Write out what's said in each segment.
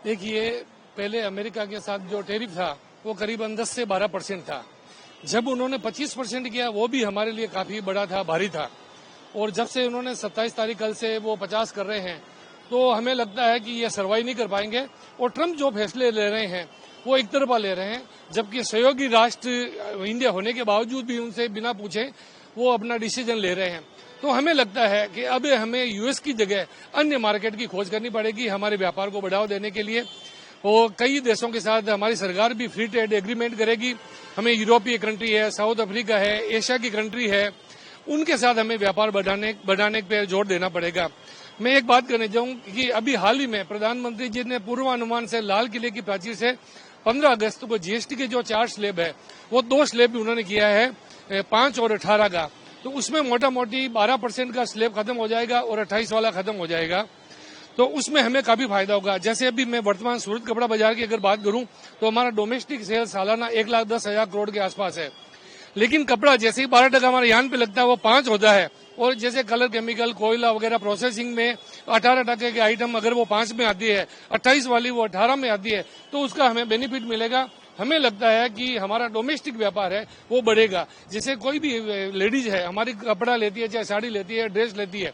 देखिए, पहले अमेरिका के साथ जो टैरिफ था वो करीबन 10 से 12% था। जब उन्होंने 25% किया वो भी हमारे लिए काफी बड़ा था, भारी था। और जब से उन्होंने 27 तारीख कल से वो 50 कर रहे हैं, तो हमें लगता है कि ये सर्वाइव नहीं कर पाएंगे। और ट्रंप जो फैसले ले रहे हैं वो एक तरफा ले रहे हैं, जबकि सहयोगी राष्ट्र इंडिया होने के बावजूद भी उनसे बिना पूछे वो अपना डिसीजन ले रहे हैं। तो हमें लगता है कि अब हमें यूएस की जगह अन्य मार्केट की खोज करनी पड़ेगी हमारे व्यापार को बढ़ावा देने के लिए। और कई देशों के साथ हमारी सरकार भी फ्री ट्रेड एग्रीमेंट करेगी। हमें यूरोपीय कंट्री है, साउथ अफ्रीका है, एशिया की कंट्री है, उनके साथ हमें व्यापार बढ़ाने पर जोर देना पड़ेगा। मैं एक बात कहना चाहूंगा कि अभी हाल ही में प्रधानमंत्री जी ने पूर्वानुमान से लाल किले की प्राचीर से 15 अगस्त को जीएसटी के जो 4 स्लैब है वो 2 स्लैब भी उन्होंने किया है, 5 और 18 का। तो उसमें मोटा मोटी 12% का स्लैब खत्म हो जाएगा और 28 वाला खत्म हो जाएगा। तो उसमें हमें काफी फायदा होगा। जैसे अभी मैं वर्तमान सूरत कपड़ा बाजार की अगर बात करूं तो हमारा डोमेस्टिक सेल्स सालाना 1,10,000 करोड़ के आसपास है। लेकिन कपड़ा जैसे ही 12% हमारे यान पे लगता है वो 5 होता है। और जैसे कलर केमिकल, कोयला वगैरह प्रोसेसिंग में 18% के आइटम अगर वो 5 में आती है, 28 वाली वो 18 में आती है, तो उसका हमें बेनिफिट मिलेगा। हमें लगता है कि हमारा डोमेस्टिक व्यापार है वो बढ़ेगा। जैसे कोई भी लेडीज है हमारी कपड़ा लेती है, चाहे साड़ी लेती है, ड्रेस लेती है,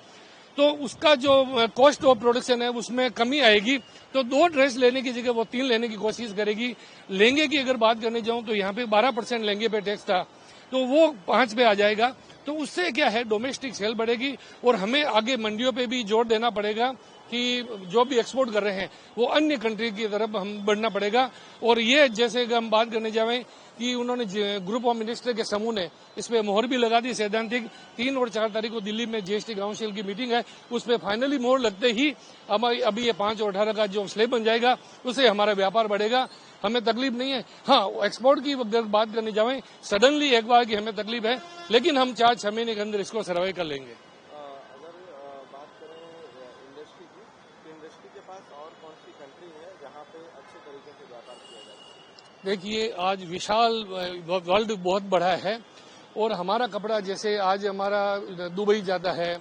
तो उसका जो कॉस्ट ऑफ प्रोडक्शन है उसमें कमी आएगी। तो 2 ड्रेस लेने की जगह वो 3 लेने की कोशिश करेगी। लहंगे की अगर बात करने जाऊं तो यहाँ पे 12% लहंगे पे टैक्स था, तो वो 5 पे आ जाएगा। तो उससे क्या है, डोमेस्टिक सेल बढ़ेगी। और हमें आगे मंडियों पे भी जोर देना पड़ेगा कि जो भी एक्सपोर्ट कर रहे हैं वो अन्य कंट्री की तरफ हम बढ़ना पड़ेगा। और ये जैसे हम बात करने जाएं कि उन्होंने ग्रुप ऑफ मिनिस्टर के समूह ने इस पे मोहर भी लगा दी सैद्धांतिक। 3 और 4 तारीख को दिल्ली में जीएसटी काउंसिल की मीटिंग है, उस पर फाइनली मोहर लगते ही हमारी अभी ये 5 और 18 का जो स्लैब बन जाएगा उससे हमारा व्यापार बढ़ेगा। हमें तकलीफ नहीं है। हाँ, एक्सपोर्ट की अगर बात करने जाएं सडनली एक बार की हमें तकलीफ है, लेकिन हम 4-6 महीने के अंदर इसको सर्वाइव कर लेंगे। अगर बात करें इंडस्ट्री की, तो इंडस्ट्री के पास और कौन सी कंट्री है जहां पे अच्छे तरीके से व्यापार किया जाए? देखिए, आज विशाल वर्ल्ड बहुत बड़ा है और हमारा कपड़ा जैसे आज हमारा दुबई ज्यादा है,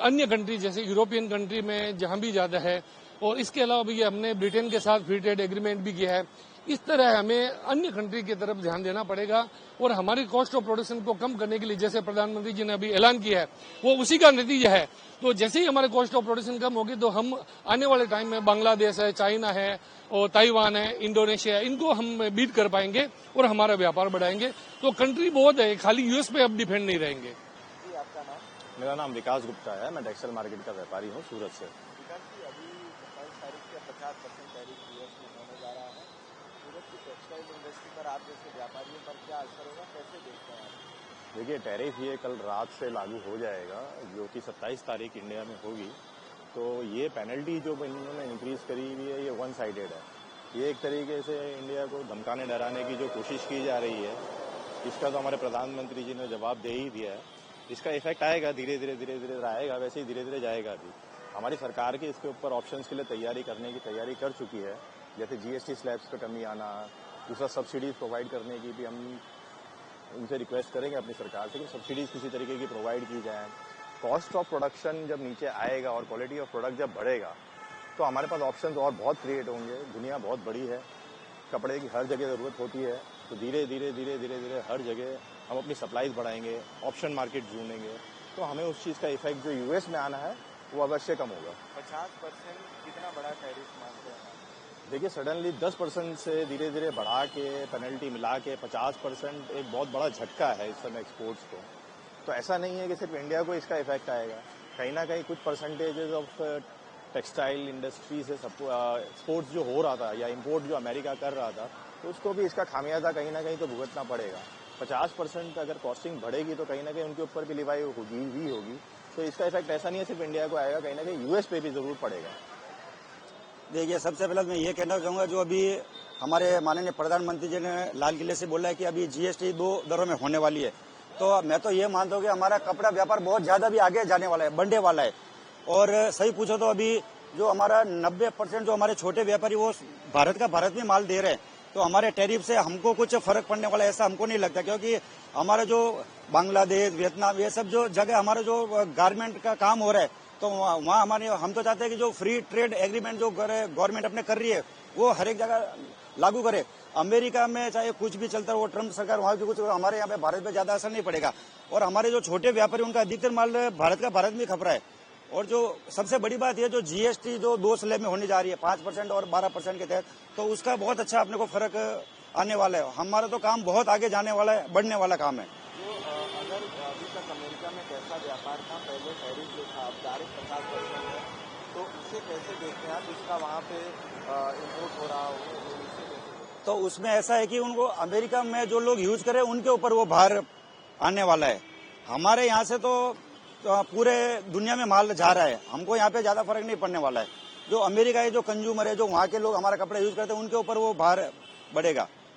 अन्य कंट्री जैसे यूरोपियन कंट्री में जहां भी ज्यादा है। और इसके अलावा भी हमने ब्रिटेन के साथ फ्री ट्रेड एग्रीमेंट भी किया है। इस तरह हमें अन्य कंट्री की तरफ ध्यान देना पड़ेगा और हमारी कॉस्ट ऑफ प्रोडक्शन को कम करने के लिए जैसे प्रधानमंत्री जी ने अभी ऐलान किया है वो उसी का नतीजा है। तो जैसे ही हमारे कॉस्ट ऑफ प्रोडक्शन कम होगी तो हम आने वाले टाइम में बांग्लादेश है, चाइना है और ताइवान है, इंडोनेशिया है, इनको हम बीट कर पाएंगे और हमारा व्यापार बढ़ाएंगे। तो कंट्री बहुत है, खाली यूएस पे अब डिपेंड नहीं रहेंगे। आपका नाम? मेरा नाम विकास गुप्ता है। मैं टेक्सटाइल मार्केट का व्यापारी हूँ सूरत से। विकास जी, अभी 27 तारीख से 50% टैरिफ यूएस में होने जा रहा है। सूरत की टेक्सटाइल इंडस्ट्री पर आप जैसे व्यापारियों पर क्या असर होगा, कैसे देखते हैं आप? देखिए, टैरिफ ये कल रात से लागू हो जाएगा, जो कि 27 तारीख इंडिया में होगी। तो ये पेनल्टी जो इन्होंने इंक्रीज करी हुई है ये वन साइडेड है। ये एक तरीके से इंडिया को धमकाने डराने की जो कोशिश की जा रही है, इसका तो हमारे प्रधानमंत्री जी ने जवाब दे ही दिया है। इसका इफेक्ट आएगा, धीरे धीरे आएगा, वैसे ही धीरे धीरे जाएगा भी। हमारी सरकार की इसके ऊपर ऑप्शंस के लिए तैयारी करने की तैयारी कर चुकी है। जैसे जीएसटी स्लैब्स पे कमी आना, दूसरा सब्सिडीज प्रोवाइड करने की भी हम उनसे रिक्वेस्ट करेंगे अपनी सरकार से कि सब्सिडीज किसी तरीके की प्रोवाइड की जाए। कॉस्ट ऑफ प्रोडक्शन जब नीचे आएगा और क्वालिटी ऑफ प्रोडक्ट जब बढ़ेगा तो हमारे पास ऑप्शंस और बहुत क्रिएट होंगे। दुनिया बहुत बड़ी है, कपड़े की हर जगह ज़रूरत होती है। तो धीरे धीरे हर जगह हम अपनी सप्लाईज बढ़ाएंगे, ऑप्शन मार्केट ढूंढेंगे, तो हमें उस चीज़ का इफेक्ट जो यूएस में आना है वो अवश्य कम होगा। 50% कितना बड़ा टैरिफ मानते हैं? देखिए, सडनली 10% से धीरे धीरे बढ़ा के पेनल्टी मिला के 50% एक बहुत बड़ा झटका है इस समय एक्सपोर्ट्स को। तो ऐसा नहीं है कि सिर्फ इंडिया को इसका इफेक्ट आएगा, कहीं ना कहीं कुछ परसेंटेजेस ऑफ टेक्सटाइल इंडस्ट्री से एक्सपोर्ट्स जो हो रहा था या इंपोर्ट जो अमेरिका कर रहा था, तो उसको भी इसका खामियाजा कहीं ना कहीं तो भुगतना पड़ेगा। 50% अगर कॉस्टिंग बढ़ेगी तो कहीं ना कहीं उनके ऊपर भी लिवाई होगी। तो इसका इफेक्ट ऐसा नहीं है सिर्फ इंडिया को आएगा, कहीं ना कहीं यूएस पे भी जरूर पड़ेगा। देखिए, सबसे पहले मैं ये कहना चाहूँगा, जो अभी हमारे माननीय प्रधानमंत्री जी ने लाल किले से बोला है कि अभी जीएसटी 2 दरों में होने वाली है, तो मैं तो ये मानता हूँ कि हमारा कपड़ा व्यापार बहुत ज़्यादा भी आगे जाने वाला है, बढ़ने वाला है। और सही पूछो तो अभी जो हमारा 90% जो हमारे छोटे व्यापारी वो भारत में माल दे रहे हैं, तो हमारे टैरिफ से हमको कुछ फर्क पड़ने वाला ऐसा हमको नहीं लगता, क्योंकि हमारा जो बांग्लादेश, वियतनाम, ये सब जो जगह हमारा जो गारमेंट का काम हो रहा है तो वहाँ हमारे हम तो चाहते हैं कि जो फ्री ट्रेड एग्रीमेंट जो गवर्नमेंट अपने कर रही है वो हर एक जगह लागू करे। अमेरिका में चाहे कुछ भी चलता है, वो ट्रम्प सरकार वहाँ की कुछ, हमारे यहाँ पे भारत में ज्यादा असर नहीं पड़ेगा। और हमारे जो छोटे व्यापारी उनका अधिकतर माल भारत में खप रहा है। और जो सबसे बड़ी बात यह जो जीएसटी जो 2 स्लैब में होने जा रही है 5% और 12% के तहत, तो उसका बहुत अच्छा अपने को फर्क आने वाला है। हमारा तो काम बहुत आगे जाने वाला है, बढ़ने वाला काम है। अगर अभी तक अमेरिका में कैसा व्यापार था, पहले टैरिफ जो था अब डायरेक्ट 50% है, तो उसे कैसे देखते हैं आप? इसका वहाँ पे इम्पोर्ट हो रहा हो उसे कैसे? तो उसमें ऐसा है कि उनको अमेरिका में जो लोग यूज करें उनके ऊपर वो भार आने वाला है। हमारे यहाँ से तो पूरे दुनिया में माल जा रहा है, हमको यहाँ पे ज्यादा फर्क नहीं पड़ने वाला है। जो अमेरिका है, जो कंज्यूमर है, जो वहाँ के लोग हमारा कपड़ा यूज करते हैं, उनके ऊपर वो भार बढ़ेगा।